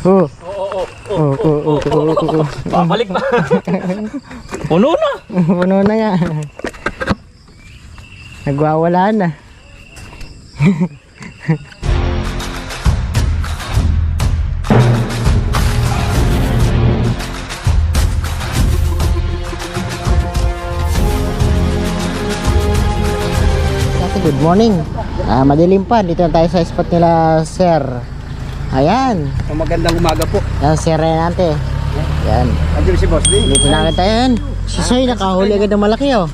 Oh. Babalik pa. Puno na. Puno na nga. Nagwawala na. Good morning. Madilim pa. Dito na tayo sa spot nila, sir. Ayan. Magandang umaga po. Yan, sir Renante. Yan. Andiyan si Boss D. Dito na kita yan. Si Soy nakahuli agad ng malaki, oh.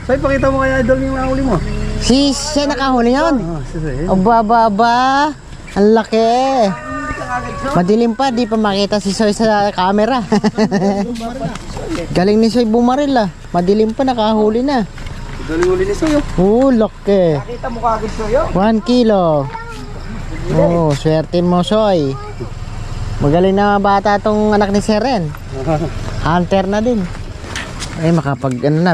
Soy, pakita mo kaya idol yung nahuli mo. Si Soy nakahuli yun. Si Soy. Aba. Ang laki. Madilim pa. Di pa makita si Soy sa camera. Galing ni Soy bumaril, ah. Madilim pa, nakahuli na. Huli ni Soy. Laki. Nakita mo kagad Soy. 1 kilo. Oh, swerte mo, Soy. Magaling na bata tong anak ni Seren. Hunter na din. Ay,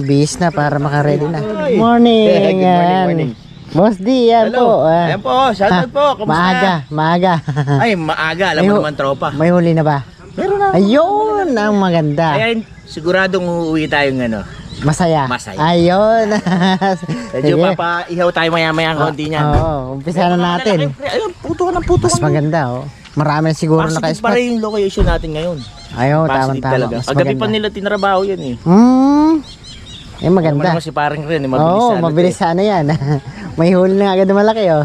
bihis na para makaready na. Morning. Morning. Boss D, yan po. Ayan po, shoutout po. Kamusta? Maaga. Ay, maaga. Alam mo naman tropa. May huli na ba? Meron na. Ayun, ang maganda. Ayan, siguradong uuwi tayong Masaya. Ayun. Medyo papaihaw tayo maya-maya ang konti niyan. Oo, umpisa na natin. Ayun, puto ka ng puto. Mas maganda, oh. Marami na siguro Positive naka-spot. pa rin yung location natin ngayon. Ayun, Positive tama-tama. talaga. Mas Kagabi pa maganda. nila tinrabaho yan eh. Maganda. Naman si paring rin, mabilis Oo, sa mabilis sa ano yan. May huli na agad na malaki, oh.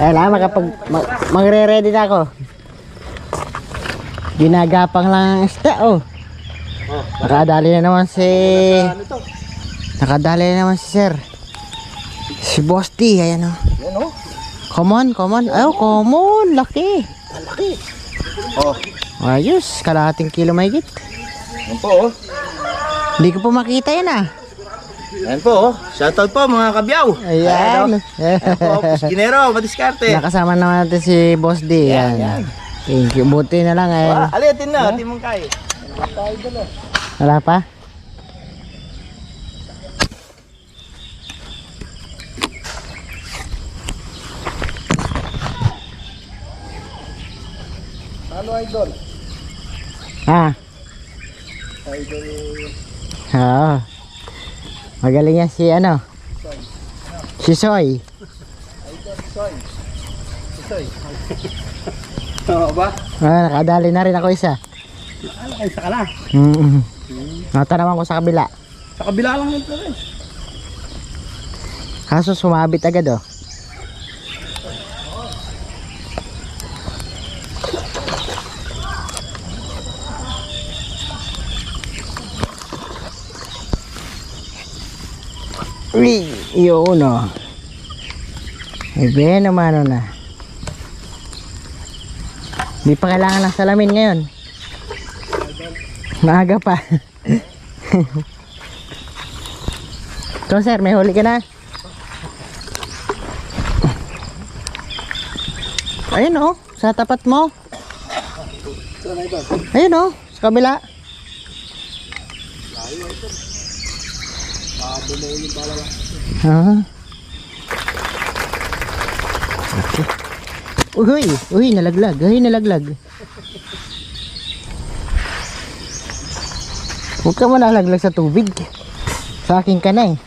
Ayun lang, magre-ready na ako. Ginagapang lang ang isda, oh. Nakadali na naman si sir. Si Boss D, ayan, oh. Yan oh. Come on. Ay, common. Laki. Laki. Oh. Ayos, kalahating kilo mahigit. Yan po oh. Hindi ko po makita yan, ah. Yan po oh. Shoutout po mga kabyaw. Ayan. Yan po, Puskinero, madiskarte. Nakasama naman natin si Boss D. Yan. Thank you. Buti na lang, eh. Alitin na, timong kayo. Wala pa? Ano idol? Idol. Oo. Magaling yan si si Soy. Soy. Oo ba? Nakadali na rin ako isa. Ay, saka na. Natanawan ko sa kabila. Sa kabila lang ito rin. Kaso sumabit agad, oh. Uy, yun, oh. Ibe naman, na. Hindi pa kailangan ng salamin ngayon. Maaga pa. So, sir, may huli ka na? Ayun, oh, sa tapat mo. Ayun, oh, sa kabila. Okay. Uy, nalaglag. Huwag ka manalaglag sa tubig. Sa akin ka na, eh.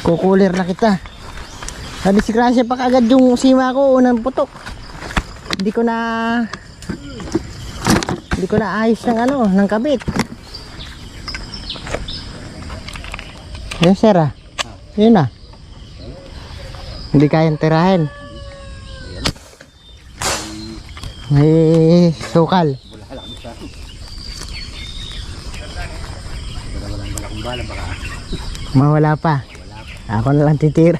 Kukulir na kita. Nadisgrasya pa kagad yung sima ko, unang putok. Hindi ko na ayos ng kabit. Yan, sir, ah. Yun, ah. Hindi kayang tirahin. May sukal. Mawala pa. Ako na lang titira.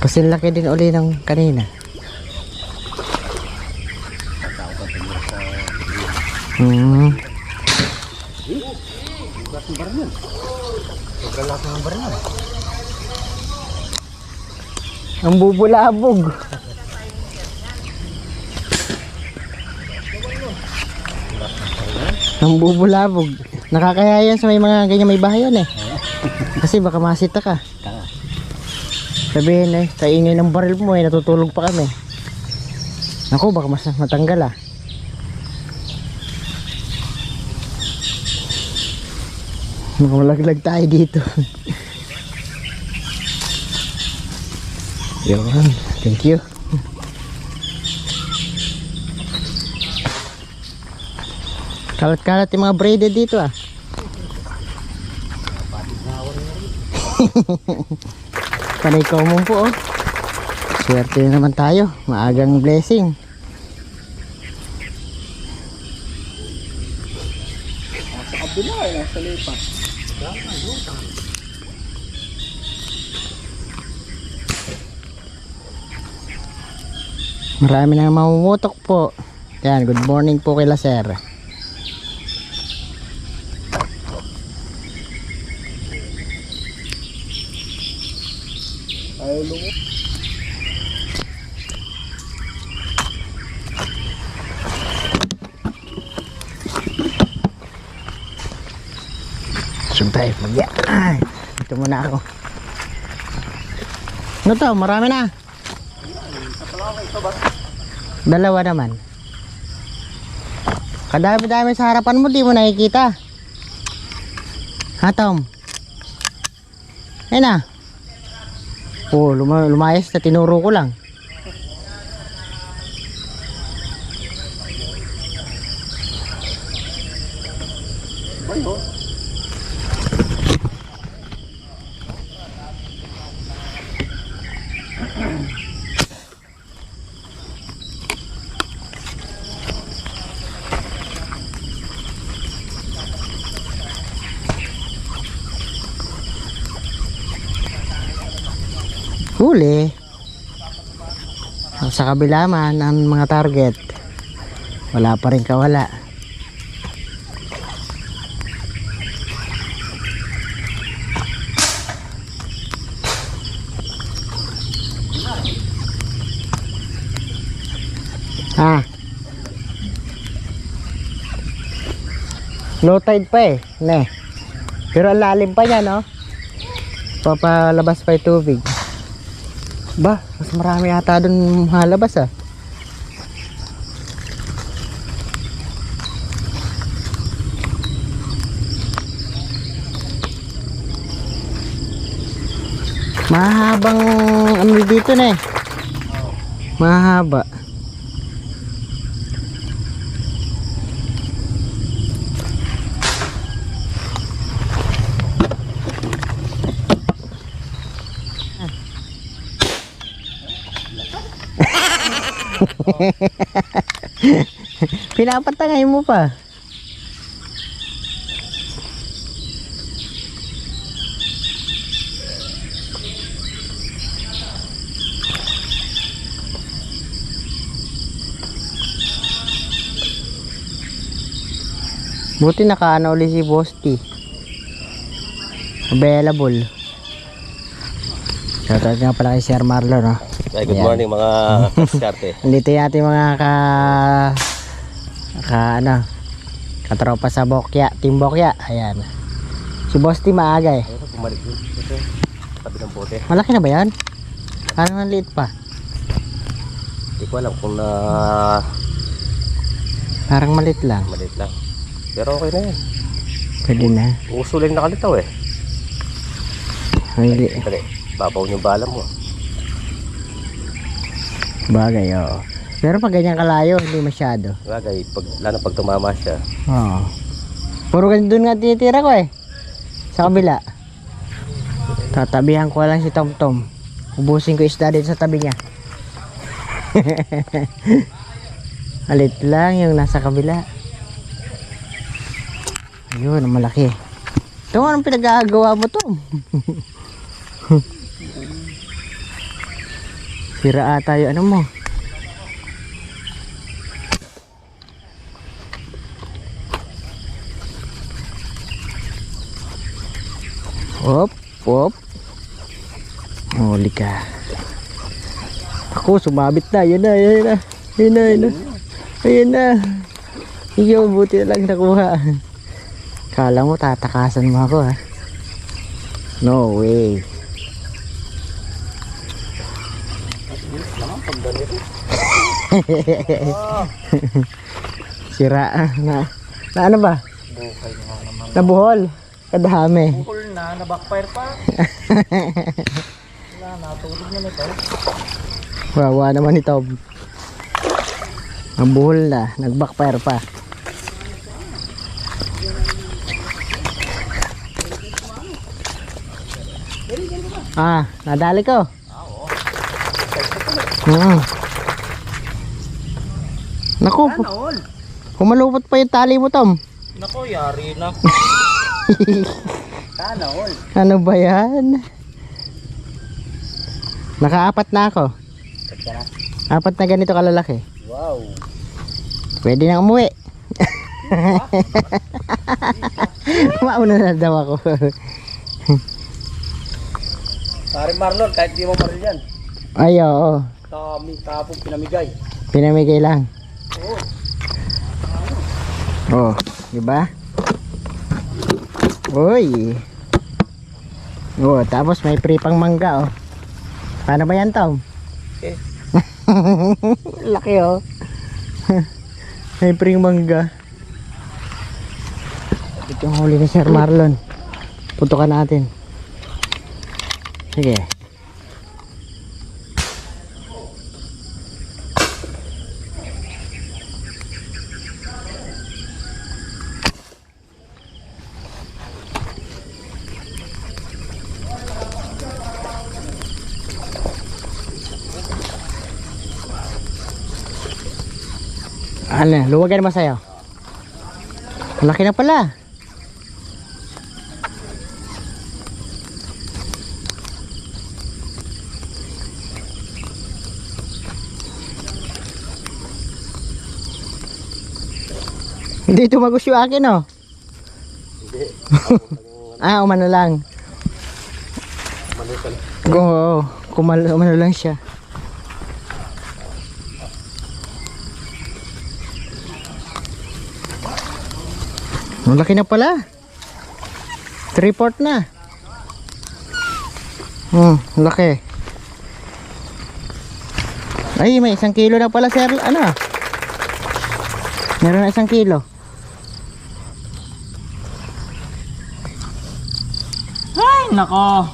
Kasi laki din uli ng kanina. Ang bubulabog. Nang bubulabog. Nakakaya yan sa may mga ganyan may bahayan eh. Kasi baka masita ka. Sabihin eh, sa ingay ng baril mo eh, natutulog pa kami. Naku, baka mas matanggal ah. Malaglag tayo dito. Yun, thank you. Kalat-kalat yung mga braided dito ah. Panay common po oh. Swerte na naman tayo. Maagang blessing. Sa kabila ay nasa lipat. Marami na mamumutok po. Yan, good morning po kay Sir. Ayaw lumo. Sug tayo magya. Ay, ito muna ako. Ano to? Marami na. Dalawa naman. Kadami-dami sa harapan mo, di mo nakikita. Ha, Tom? Ayun na. Oh, lumayas na, tinuro ko lang. Huli. Sa kabila man ang mga target. Wala pa rin kawala. Ha. Low tide pa eh. Ne. Pero ang lalim pa niya, no? Papalabas pa yung tubig. Ba, mas marami ata doon halabas ah. Mahabang ano dito na eh. Mahaba. Pinapatangay mo pa. Buti nakaano ulit si Boss T. Available. Shoutout nga pala kay Sir Marlon, no? Ay, good morning mga kaskarte. Andito yung ating mga katropa sa Bokya, Team Bokya. Ayan. Si Boss T maaga eh. Bumalik yun. Ito, tabi ng bote. Malaki na ba yan? Parang maliit pa. Hindi ko alam kung na Parang maliit lang. maliit lang. Pero okay na yan. Pwede na. Uso lang nakalitaw eh. Hindi. Dali, babaw yung bala mo. Bagay, oo. Pero pag ganyan kalayo, hindi masyado. Bagay, lalo pag tumama siya. Oo. Puro ganyan doon nga tinitira ko eh. Sa kabila. Tatabihan ko lang si Tom Tom. Ubusin ko isda dito sa tabi niya. Alit lang yung nasa kabila. Ayun, ang malaki. Ito, anong pinagagawa mo, Tom? Sira ata yung ano mo. Hop, hop. Huli ka. Ako, sumabit na. Yan na, yan na. Yan na, yan na. Ayan na. Iyo, buti na lang nakuha. Kala mo tatakasan mo ako ha. No way. Sira na ano ba? Nabuhol. Kadami. Bukol na, na-backfire pa. Wala, natulog na nito. Wawa naman ito. Nabuhol na. Nag-backfire pa. Nadali ko. Naku, humalupot pa yung tali mo, Tom. Nako, yari na. Sana all. Ano ba yan? Nakaapat na ako. Apat na ganito kalalaki. Wow. Pwede na umuwi. Mauna na daw ako. Pare Marlon, kahit di mo maril yan. Ay, oo. Kapong pinamigay. Pinamigay lang. Oo. Oh, di ba? Uy. Oh, tapos may free pang mangga, oh. Paano ba yan, Tom? Okay. Laki, oh. May free mangga. Ito yung huli ni Sir Marlon. Putukan natin. Sige. Ano, luwagan naman sa'yo. Malaki na pala. Hindi tumagos yung akin, oh. Hindi. Umano lang. Manukan. Oo, umano lang siya. Malaki na pala. 3/4 na. Laki. Ay, may 1 kilo na pala, sir. Ano? Meron na 1 kilo. Ay, nako.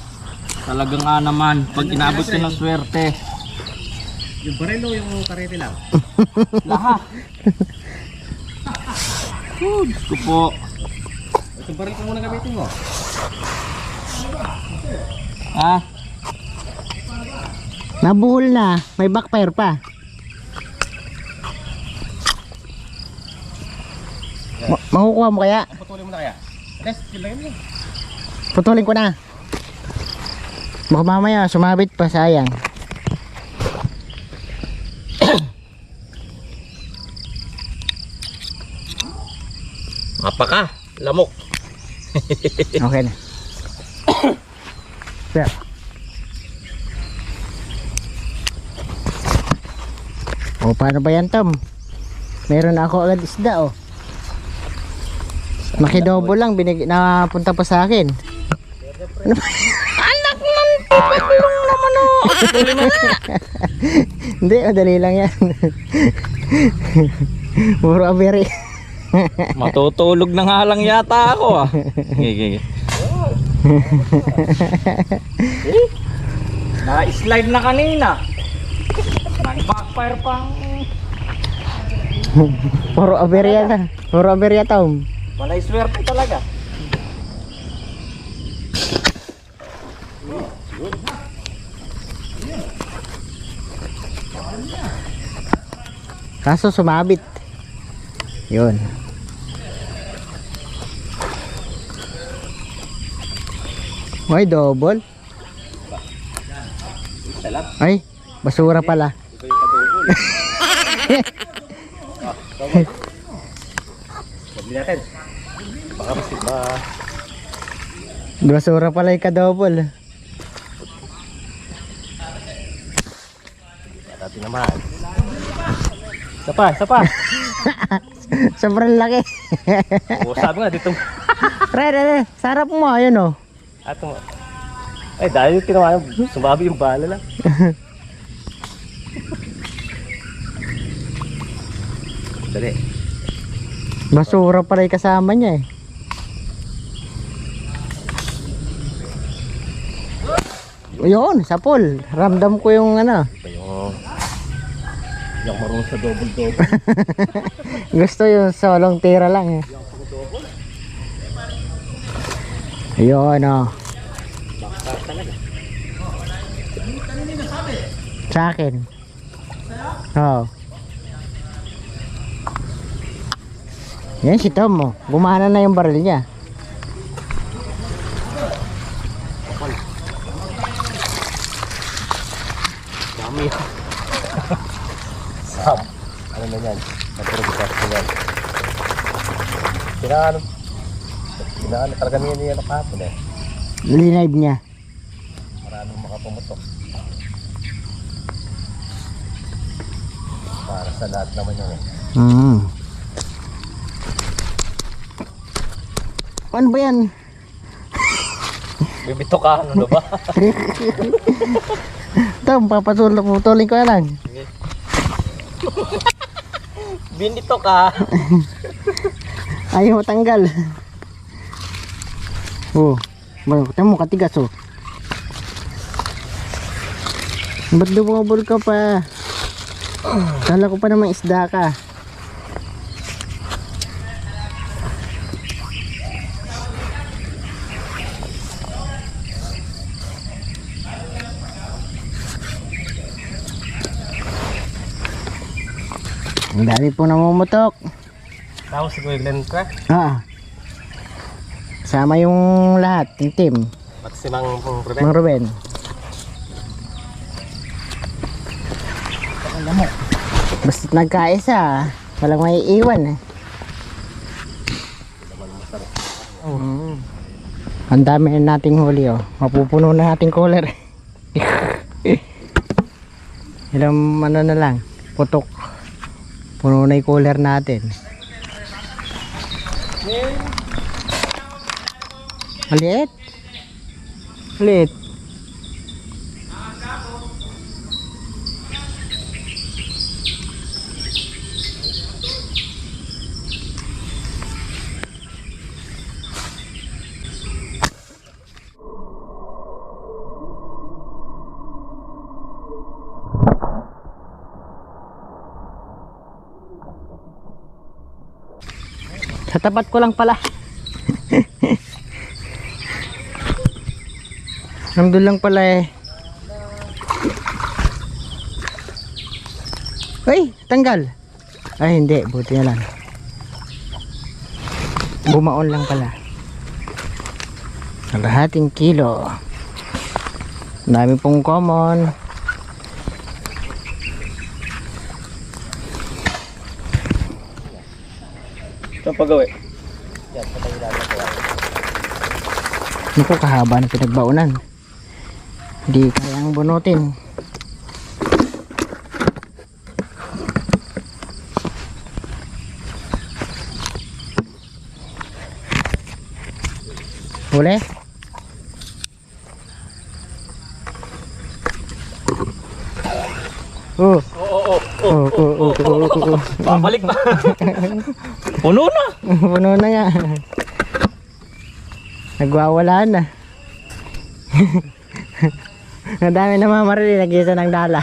Talaga nga naman. Pag inabot ka ng swerte. Yung barelo, yung karete lang. Lahat. Diyos ko po. Itong baril ko muna gamitin mo. Nabuhol na. May backfire pa. Makukuha mo kaya? Putulin mo na kaya? Yes, kilagay mo. Putulin ko na. Baka mamaya sumabit pa, sayang. Apaka, lamok. Okay na. Sir. O, paano ba yan, Tom? Meron ako agad isda, oh. Makidobo lang, napunta pa sa akin. Ano ba? Anak ng tulong naman, oh. Hindi, madali lang yan. Puro aberi. Matutulog na nga lang yata ako, ah. Gigi. Na-slide na kanina. Nag-backfire pang. Puro aberya na. Puro aberya, Tom. Wala swerte talaga. Kaso sumabit. Yun. Ay, double. Ay, basura pala. Ito yung katugol. Sabi natin. Baka kasi ba... Basura pala yung ka-double. Dati naman. Isa pa, isa pa. Sobrang laki. Oo, sabi nga dito. Pre, sarap mo, ayun oh. Ato. Ay, dahil yung tinawa, sumabi yung bala lang. Dali. Basura pala yung kasama niya eh. Yun, sapol. Ramdam ko yung ano. Ito yung marunong sa double-double. Gusto yung solong tira lang eh. Ayun oh. Bakar talaga. Sa akin. Oo. Yan si Tom oh. Gumana na yung baril niya. Dami. Sam. Ano na yan? Naturbitas ko yan. Pinaano talaga niya nakapon eh. Linive niya. Maraming makapumutok. Para sa lahat naman yun eh. Ano ba yan? Bibito ka, ano ba? Tom, puputulin ko na lang. Binito ka. Ayaw matanggal. Oh, tingnan mo katigas oh. Ba't lumabol ka pa? Kala ko pa naman isda ka. Ang dami po namumutok. Tapos si Kuya Glenn ka? Sama yung lahat, yung team. Pati si Mang Ruben? Mang Ruben. Basta nagkaisa, walang may iwan eh. Ang dami nating huli oh. Mapupuno na nating cooler. Ilang ano na lang, putok. Puno na yung cooler natin. Maliit. Maliit. Sa tapat ko lang pala. Nandun lang pala eh. Ay, tanggal. Ay, hindi. Buti na lang. Bumaon lang pala. Kalahating kilo. Dami pong common. Ito pag-gawi. Yan, ito tayo lalagay. Naku, kahaba na pinagbaunan. Hindi kayang bunutin. Huli? Babalik na. Puno na. Puno na nga. Nagwawala na. Ang dami na mamarili, nag-isa ng dala.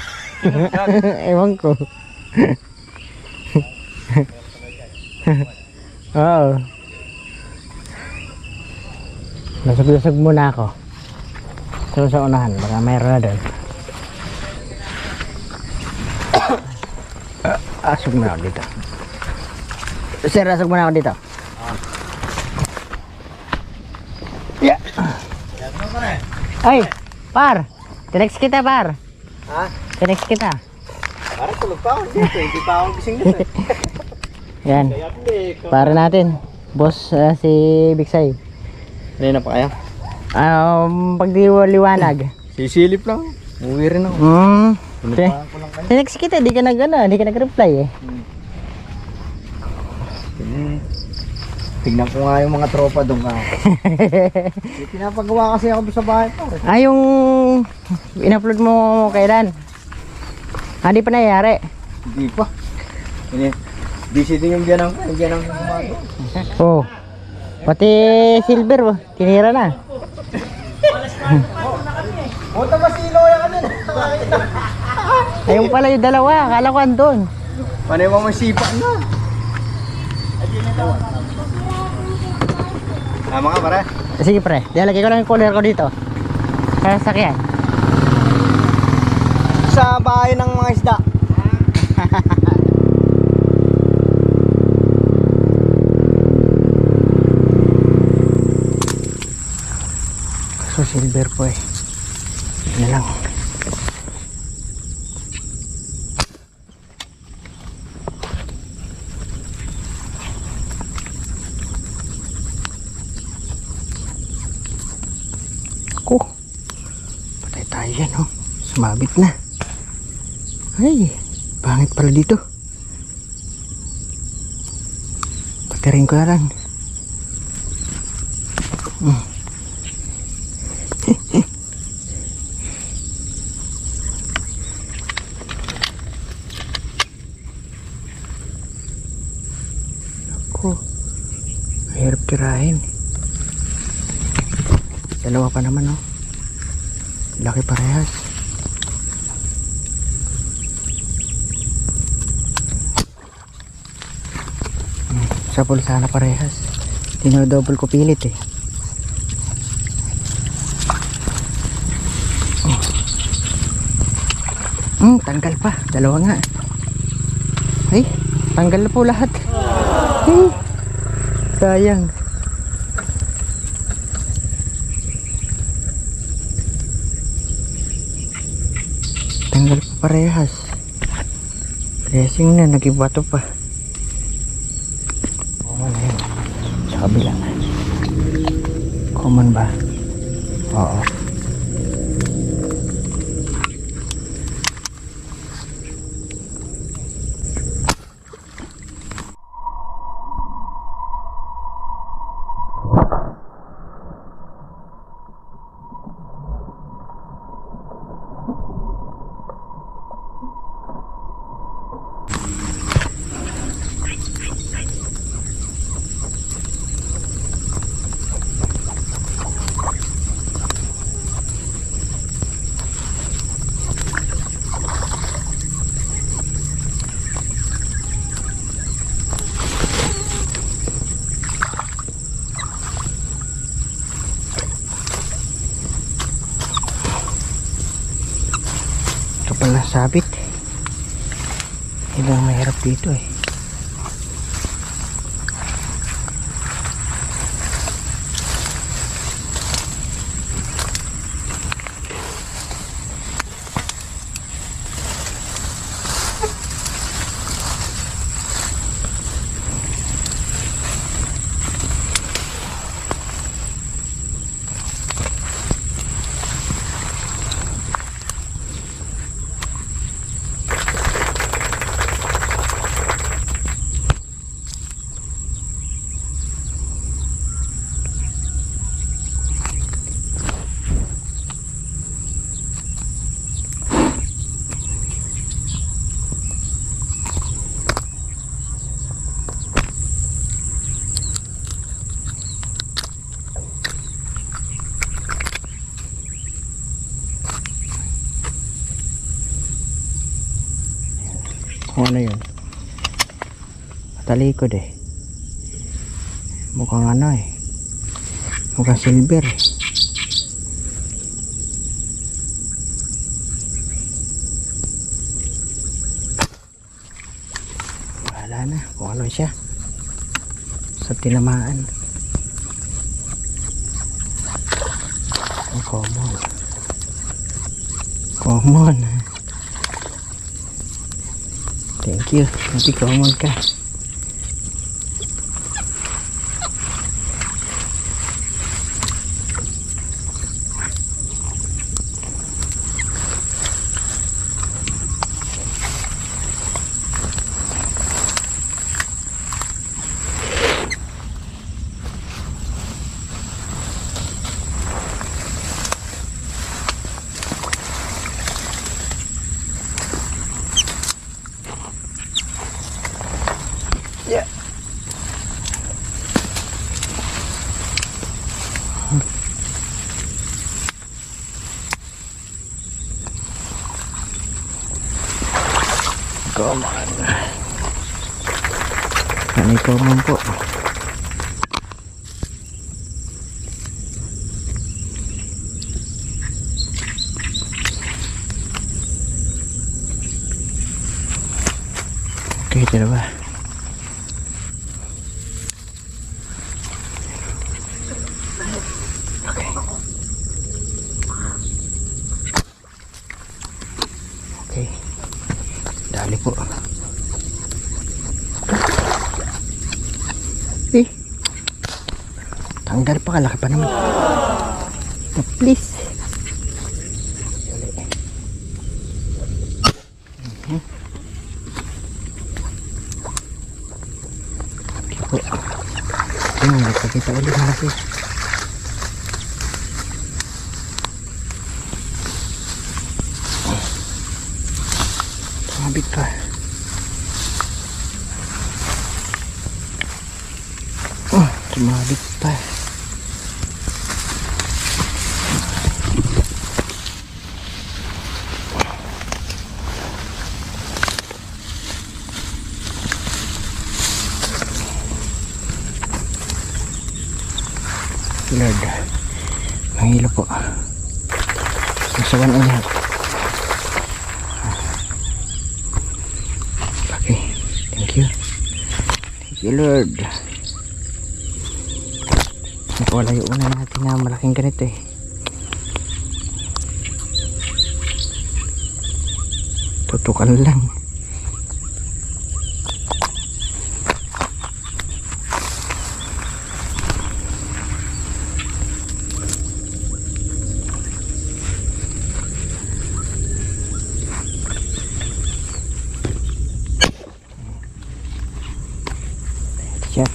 Ewan ko. Oo. Nasag-lasag muna ako. So sa unahan, baka mayroon na doon. Asog muna ako dito. Sir, asog muna ako dito. Yeah. Ay, par. Tinex kita, par. Ha? Tinex kita. Parang tulog pa ako dito. Hindi pa ako gising dito. Yan. Para natin. Boss si Bigsay. Kanina pa kaya? Pag di liwanag. Sisilip lang. Uwi rin ako. Tinex kita, di ka nag-reply eh. Tignan ko nga yung mga tropa doon ka. Pinapagawa kasi ako doon sa bahay pa. Yung in-upload mo kailan? Di pa nangyayari. Hindi pa. Busy din yung biyanang ko. Yung biyanang ko gumagawa. Oh. Pati silver, tinira na. Punta masilo yan kanina. Ayun pala yung dalawa, akala ko andun. Panay mo masipa na. Mga pare. Sige pre, lagay ko lang yung cooler ko dito. Sa sasakyan. Sa bahay ng mga isda. So silver po eh. Ito na lang. Ako. Patay tayo yan oh. Sumabit na. Ay, pangit pala dito. Patirin ko na lang. Ako, mahirap tirahin. Dalawa pa naman oh. Laki parehas. Sapul sana parehas. Dinodouble ko pilit eh. Tanggal pa. Dalawa nga. Ay, tanggal na po lahat. Sayang. Tanggal pa parehas. Dressing na, nagibato pa. Common na yun. Sa kabila. Common ba? Oo. Pala sabit. Ilang mahirap dito eh. Kung ano yun, talikod eh, mukhang ano eh, mukhang silver eh. Wala na kung ano siya sa tinamaan. Common. Thank you. Nanti common ka. Ano ikaw man po. Okay, dalawa. Okay. Okay. Dali po. Eh. Tanggal pa, kalaki pa naman. Please. Po. Nagpakita ulit malaki. Tumabit pa. Tumabit pa. Lord, mahilo po. Masawan ang lahat. Okay, thank you. Thank you, Lord. Napakalayo una natin na malaking ganito eh. Tutukan lang. Shot.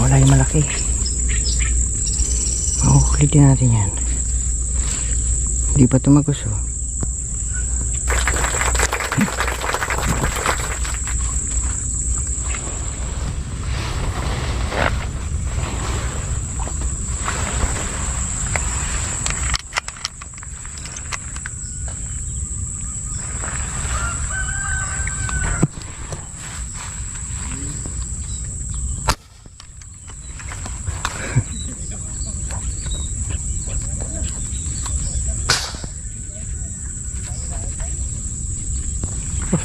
Wala yung malaki. Mahuhuli din natin yan. Hindi pa tumagos oh.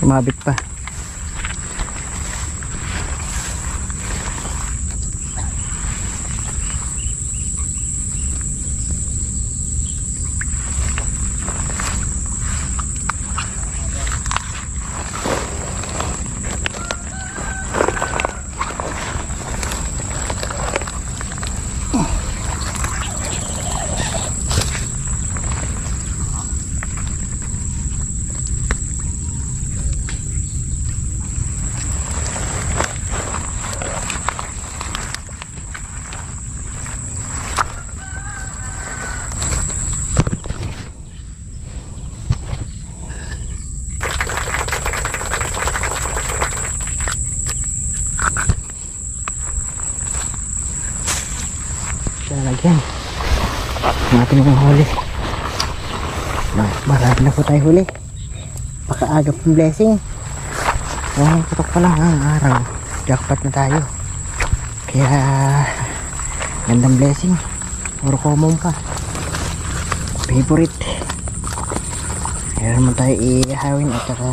Sumabit pa. Lalagyan natin yung huli. Marami na po tayo huli. Pakaagap ng blessing. Putok pa lang ang araw. Jackpot na tayo. Kaya gandang blessing. Puro common pa. Favorite. Kaya naman tayo ihawin at saka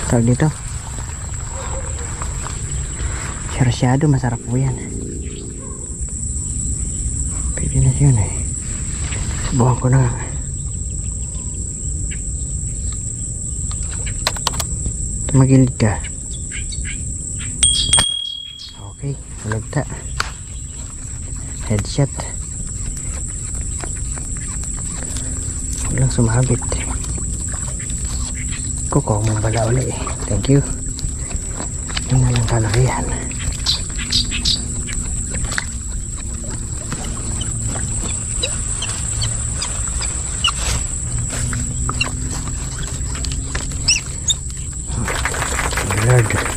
tawag dito. Rasyado, masarap po yan. Pwede na yun eh. Subukan ko na. Tumagilid ka. Okay, malagta. Headshot. Walang sumabit. Kuko mong bala ulit eh. Thank you. Yun na lang kalakihan. Lord.